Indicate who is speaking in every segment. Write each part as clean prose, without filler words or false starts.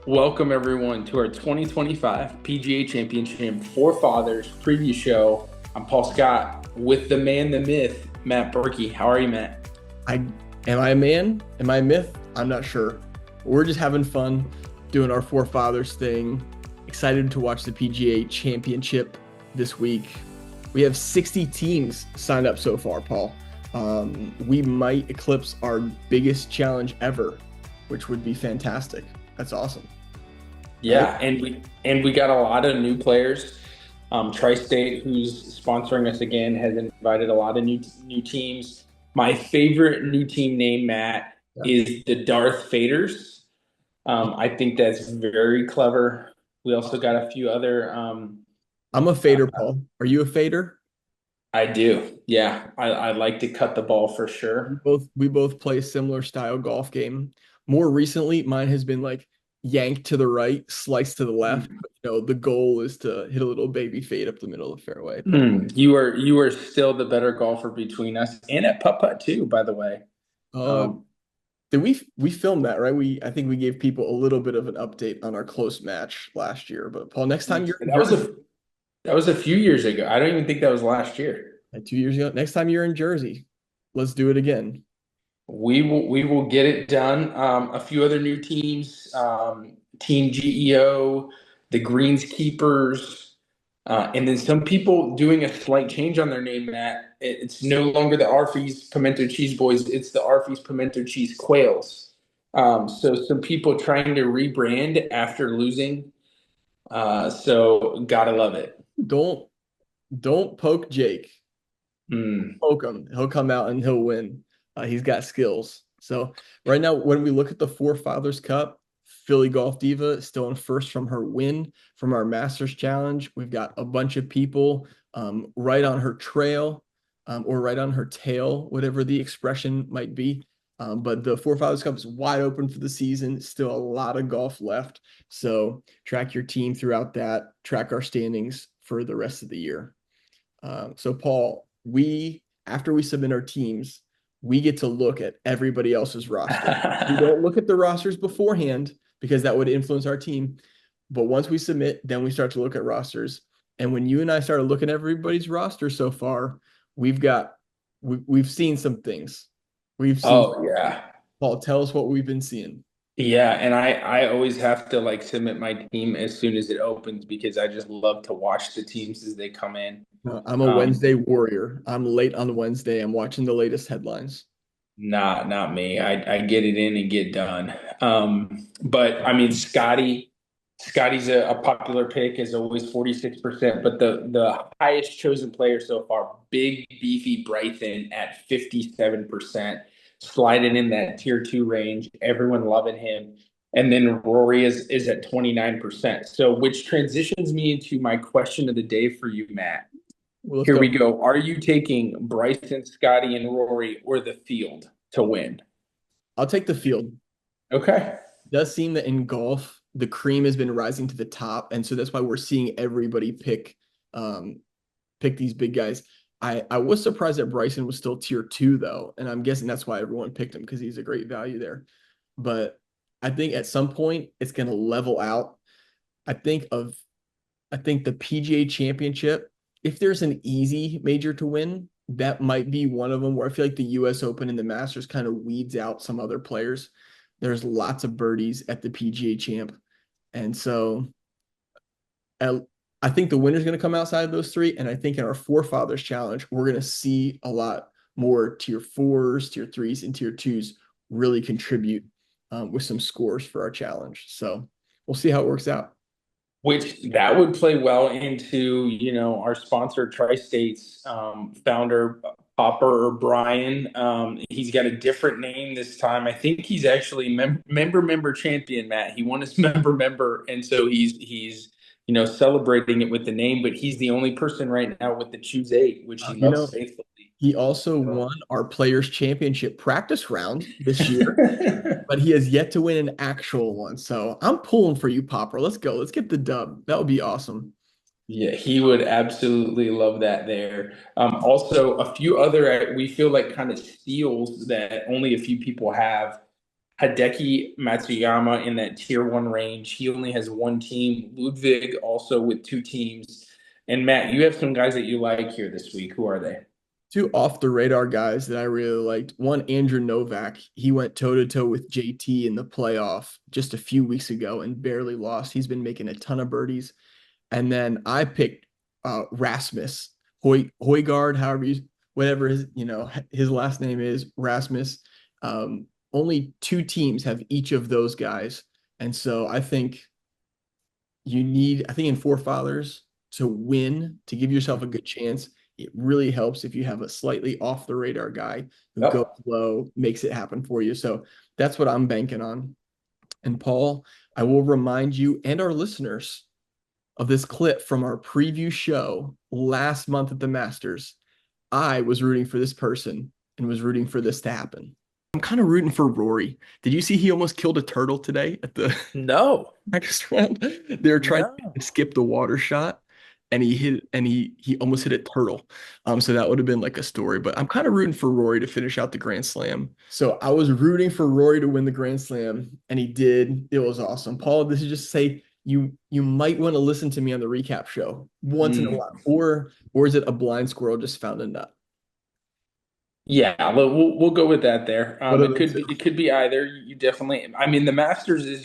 Speaker 1: Welcome everyone to our 2025 PGA Championship Four Fathers preview show. I'm Paul Scott with the man, the myth, Matt Berkey. How are you, Matt?
Speaker 2: I am I a man? Am I a myth? I'm not sure. We're just having fun doing our forefathers thing. Excited to watch the PGA Championship this week. We have 60 teams signed up so far, Paul. We might eclipse our biggest challenge ever, which would be fantastic. That's awesome, right?
Speaker 1: Yeah, and we got a lot of new players. Tri-State, who's sponsoring us again, has invited a lot of new teams. My favorite new team name, Matt,
Speaker 2: Yeah.
Speaker 1: is the Darth Faders. I think that's very clever. We also got a few other.
Speaker 2: I'm a fader, Paul. Are you a fader?
Speaker 1: I do. Yeah, I like to cut the ball for
Speaker 2: We
Speaker 1: sure.
Speaker 2: both play a similar style golf game. More recently, mine has been like yank to the right, slice to the left. But, the goal is to hit a little baby fade up the middle of the fairway. But
Speaker 1: You are still the better golfer between us, and at putt putt too, by the way.
Speaker 2: uh,
Speaker 1: Um,
Speaker 2: did we filmed that, right? I think we gave people a little bit of an update on our close match last year. But Paul, next time you're in
Speaker 1: that was
Speaker 2: Jersey,
Speaker 1: a few years ago. I don't even think that was last year.
Speaker 2: like 2 years ago, next time you're in Jersey, let's do it again.
Speaker 1: We will get it done. A few other new teams, Team GEO, the Greenskeepers, and then some people doing a slight change on their name, Matt. It's no longer the Arfie's Pimento Cheese Boys, it's the Arfie's Pimento Cheese Quails. So some people trying to rebrand after losing. So gotta love it.
Speaker 2: Don't don't poke Jake.
Speaker 1: Hmm.
Speaker 2: Poke him. He'll come out and he'll win. He's got skills. So right now, when we look at the Four Fathers Cup, Philly Golf Diva is still in first from her win from our Masters Challenge. We've got a bunch of people right on her trail or right on her tail, whatever the expression might be. But the Four Fathers Cup is wide open for the season. Still a lot of golf left. So track your team throughout that. Track our standings for the rest of the year. So Paul, after we submit our teams, we get to look at everybody else's roster. We don't look at the rosters beforehand because that would influence our team. But once we submit, then we start to look at rosters. And when you and I started looking at everybody's roster so far, we've got we've seen some things. We've seen
Speaker 1: Oh yeah.
Speaker 2: Paul, tell us what we've been seeing.
Speaker 1: Yeah, and I always have to like submit my team as soon as it opens because I just love to watch the teams as they come in.
Speaker 2: I'm a
Speaker 1: Um,
Speaker 2: Wednesday warrior. I'm late on Wednesday. I'm watching the latest headlines.
Speaker 1: not me. I get it in and get done. But I mean Scotty's a popular pick is always 46%, but the highest chosen player so far, big beefy Bryson at 57%, sliding in that tier 2 range. Everyone loving him. And then Rory is at 29%. So which transitions me into my question of the day for you, Matt.
Speaker 2: Well, let's
Speaker 1: Here we
Speaker 2: go.
Speaker 1: go. Are you taking Bryson, Scotty, and Rory or the field to win?
Speaker 2: I'll take the field.
Speaker 1: Okay.
Speaker 2: It does seem that in golf, the cream has been rising to the top, and so that's why we're seeing everybody um, pick these big guys. I was surprised that Bryson was still tier two though, and I'm guessing that's why everyone picked him because he's a great value there. But I think at some point it's going to level out. I think of I think the PGA Championship, if there's an easy major to win, that might be one of them where I feel like the US Open and the Masters kind of weeds out some other players. There's lots of birdies at the PGA Champ. And so I, I think the winner's going to come outside of those three. And I think in our Forefathers Challenge, we're going to see a lot more tier fours, tier threes, and tier twos really contribute with some scores for our challenge. So we'll see how it works out.
Speaker 1: Which that would play well into, our sponsor, Tri-State's founder, Popper or Brian. He's got a different name this time. I think he's actually member champion, Matt. He won his member, and so he's celebrating it with the name. But he's the only person right now with the Choose 8, which
Speaker 2: Uh,
Speaker 1: he
Speaker 2: you
Speaker 1: loves
Speaker 2: know,
Speaker 1: faithfully.
Speaker 2: He also
Speaker 1: So.
Speaker 2: won our Players Championship practice round this year, but he has yet to win an actual one. So I'm pulling for you, Popper. Let's go. Let's get the dub. That would be awesome.
Speaker 1: Yeah, he would absolutely love that there. Also, a few other we feel like kind of steals that only a few people have. Hideki Matsuyama in that tier one range. He only has one team. Ludwig also with two teams. And Matt, you have some guys that you like here this week. Who are they?
Speaker 2: Two off the radar guys that I really liked. One, Andrew Novak. He went toe to toe with JT in the playoff just a few weeks ago and barely lost. He's been making a ton of birdies. And then I picked Rasmus Hoygaard, whatever his last name is, Rasmus. Only two teams have each of those guys, and so I think in Four Fathers to win to give yourself a good chance. It really helps if you have a slightly off the radar guy who goes
Speaker 1: Yep.
Speaker 2: low, makes it happen for you. So that's what I'm banking on. And Paul, I will remind you and our listeners of this clip from our preview show last month at the Masters. I was rooting for this person and was rooting for this to happen. I'm kind of rooting for Rory. Did you see he almost killed a turtle today at the
Speaker 1: No,
Speaker 2: practice round? They were trying
Speaker 1: no.
Speaker 2: to skip the water shot and he almost hit a turtle. So that would have been like a story. But I'm kind of rooting for Rory to finish out the Grand Slam. So I was rooting for Rory to win the Grand Slam, and he did. It was awesome. Paul, this is just to say you might want to listen to me on the recap show once in a
Speaker 1: Mm.
Speaker 2: while, or is it a blind squirrel just found a nut?
Speaker 1: Yeah, we'll go with that there.
Speaker 2: What are
Speaker 1: It
Speaker 2: the
Speaker 1: could
Speaker 2: two?
Speaker 1: be either. You definitely. I mean, the Masters is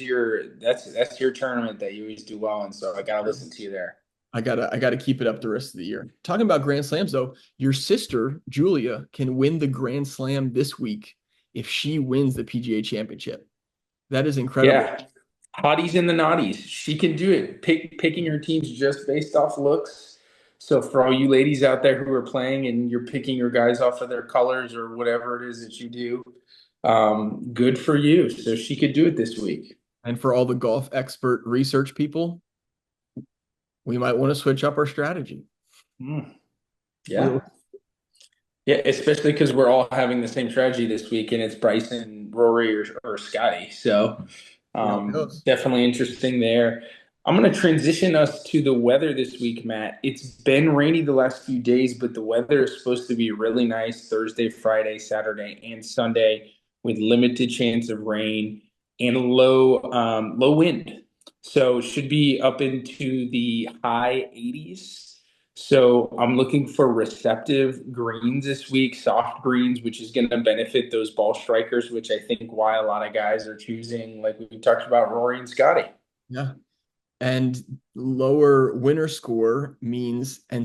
Speaker 1: that's your tournament that you always do well in. So I gotta listen to you there.
Speaker 2: I gotta keep it up the rest of the year. Talking about Grand Slams though, your sister Julia can win the Grand Slam this week if she wins the PGA Championship. That is incredible.
Speaker 1: Yeah, hotties and the naughties. She can do it. Picking her teams just based off looks. So for all you ladies out there who are playing and you're picking your guys off of their colors or whatever it is that you do, good for you. So she could do it this week.
Speaker 2: And for all the golf expert research people, we might want to switch up our strategy.
Speaker 1: Mm,
Speaker 2: We'll
Speaker 1: yeah. Yeah, especially because we're all having the same strategy this week, and it's Bryson, Rory, or Scotty. So
Speaker 2: see how it goes.
Speaker 1: definitely interesting there. I'm going to transition us to the weather this week, Matt. It's been rainy the last few days, but the weather is supposed to be really nice Thursday, Friday, Saturday, and Sunday with limited chance of rain and low wind. So should be up into the high 80s. So I'm looking for receptive greens this week, soft greens, which is going to benefit those ball strikers, which I think why a lot of guys are choosing, like we talked about, Rory and Scotty.
Speaker 2: Yeah. And lower winner score means, and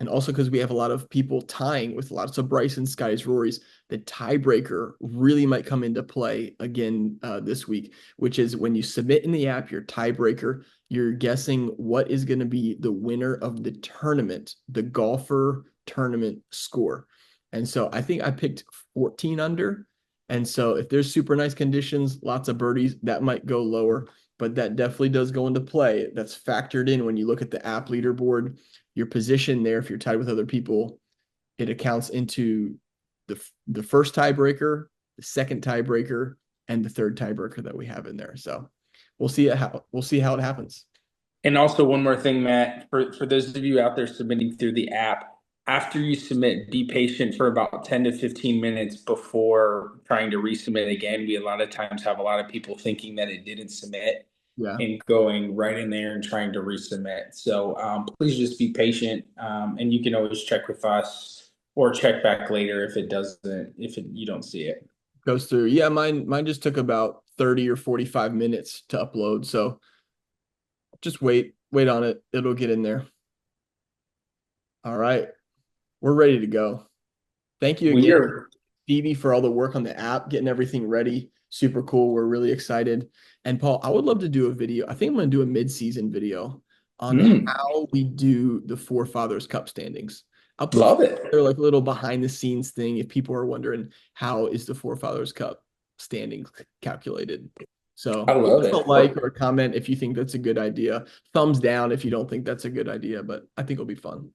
Speaker 2: also because we have a lot of people tying with lots of Bryson, Skies, Rory's, the tiebreaker really might come into play again this week, which is when you submit in the app your tiebreaker, you're guessing what is going to be the winner of the tournament, the golfer tournament score. And so I think I picked 14 under. And so if there's super nice conditions, lots of birdies, that might go lower, but that definitely does go into play. That's factored in when you look at the app leaderboard, your position there. If you're tied with other people, it accounts into the first tiebreaker, the second tiebreaker, and the third tiebreaker that we have in there. So we'll see how it happens.
Speaker 1: And also one more thing, Matt, for those of you out there submitting through the app, after you submit, be patient for about 10 to 15 minutes before trying to resubmit again. We a lot of times have a lot of people thinking that it didn't submit
Speaker 2: Yeah.
Speaker 1: and going right in there and trying to resubmit. So please just be patient, and you can always check with us or check back later if it doesn't, you don't see it.
Speaker 2: Goes through. Yeah, mine just took about 30 or 45 minutes to upload. So just wait on it. It'll get in there. All right. We're ready to go. Thank you
Speaker 1: We
Speaker 2: again,
Speaker 1: are.
Speaker 2: Phoebe, for all the work on the app, getting everything ready. Super cool. We're really excited. And Paul, I would love to do a video. I think I'm going to do a mid-season video on
Speaker 1: Mm,
Speaker 2: how we do the Four Fathers Cup standings. I'll put
Speaker 1: love it.
Speaker 2: together like a little behind the scenes thing if people are wondering how is the Four Fathers Cup standings calculated.
Speaker 1: I
Speaker 2: So give
Speaker 1: love
Speaker 2: us a
Speaker 1: it.
Speaker 2: like or a comment if you think that's a good idea. Thumbs down if you don't think that's a good idea, but I think it'll be fun.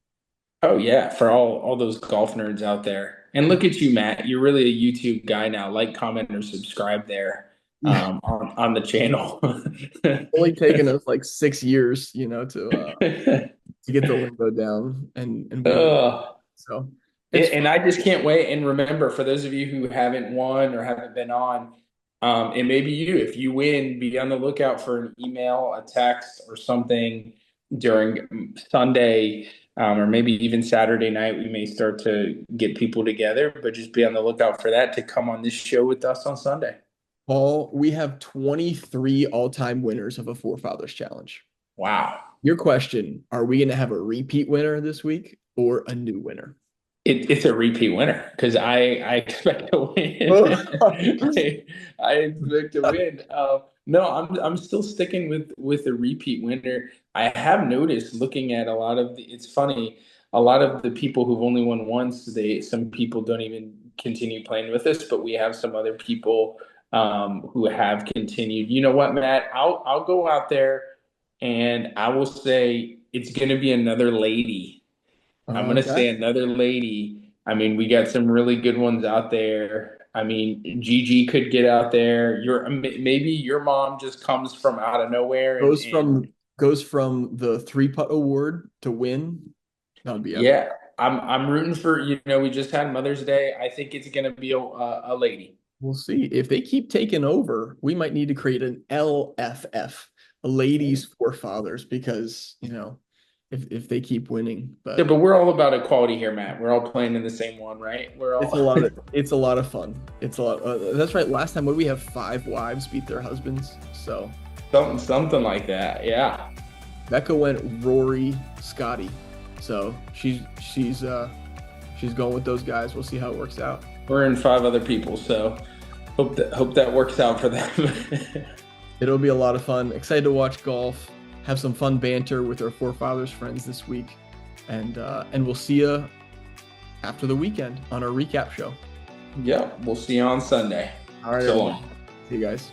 Speaker 1: Oh yeah, for all those golf nerds out there. And look at you, Matt. You're really a YouTube guy now. Like, comment, or subscribe there
Speaker 2: Yeah.
Speaker 1: on the channel.
Speaker 2: Only taken us like 6 years, to get the lingo down and be good.
Speaker 1: Ugh.
Speaker 2: So it's fun.
Speaker 1: And I just can't wait. And remember, for those of you who haven't won or haven't been on, It may be you. If you win, be on the lookout for an email, a text, or something during Sunday, or maybe even Saturday night. We may start to get people together, but just be on the lookout for that to come on this show with us on Sunday.
Speaker 2: Paul, we have 23 all-time winners of a Forefathers Challenge.
Speaker 1: Wow.
Speaker 2: Your question, are we going to have a repeat winner this week or a new winner?
Speaker 1: It's a repeat winner because I expect to win. I expect to win. No, I'm still sticking with the repeat winner. I have noticed looking at a lot of it's funny, a lot of the people who've only won once, some people don't even continue playing with us, but we have some other people who have continued. You know what, Matt? I'll go out there and I will say it's gonna be another lady. I'm gonna
Speaker 2: Okay.
Speaker 1: say another lady. I mean, we got some really good ones out there. I mean, Gigi could get out there. Maybe your mom just comes from out of nowhere
Speaker 2: Goes
Speaker 1: and
Speaker 2: from goes from the three putt award to win. That would be epic.
Speaker 1: yeah, I'm rooting for we just had Mother's Day. I think it's gonna be a lady.
Speaker 2: We'll see. If they keep taking over, we might need to create an LFF, a ladies forefathers, because if they keep winning.
Speaker 1: Yeah,
Speaker 2: But
Speaker 1: but we're all about equality here, Matt. We're all playing in the same one, right? We're
Speaker 2: it's
Speaker 1: all
Speaker 2: a lot of fun. It's a lot. That's right. Last time, what we have 5 wives beat their husbands. So
Speaker 1: something like that. Yeah.
Speaker 2: Becca went Rory, Scotty. So she's going with those guys. We'll see how it works out.
Speaker 1: We're in 5 other people, so hope that works out for them.
Speaker 2: It'll be a lot of fun. Excited to watch golf. Have some fun banter with our forefathers friends this week, and we'll see you after the weekend on our recap show.
Speaker 1: Yeah, we'll see you on Sunday.
Speaker 2: All right,
Speaker 1: So
Speaker 2: everyone.
Speaker 1: long.
Speaker 2: See you guys.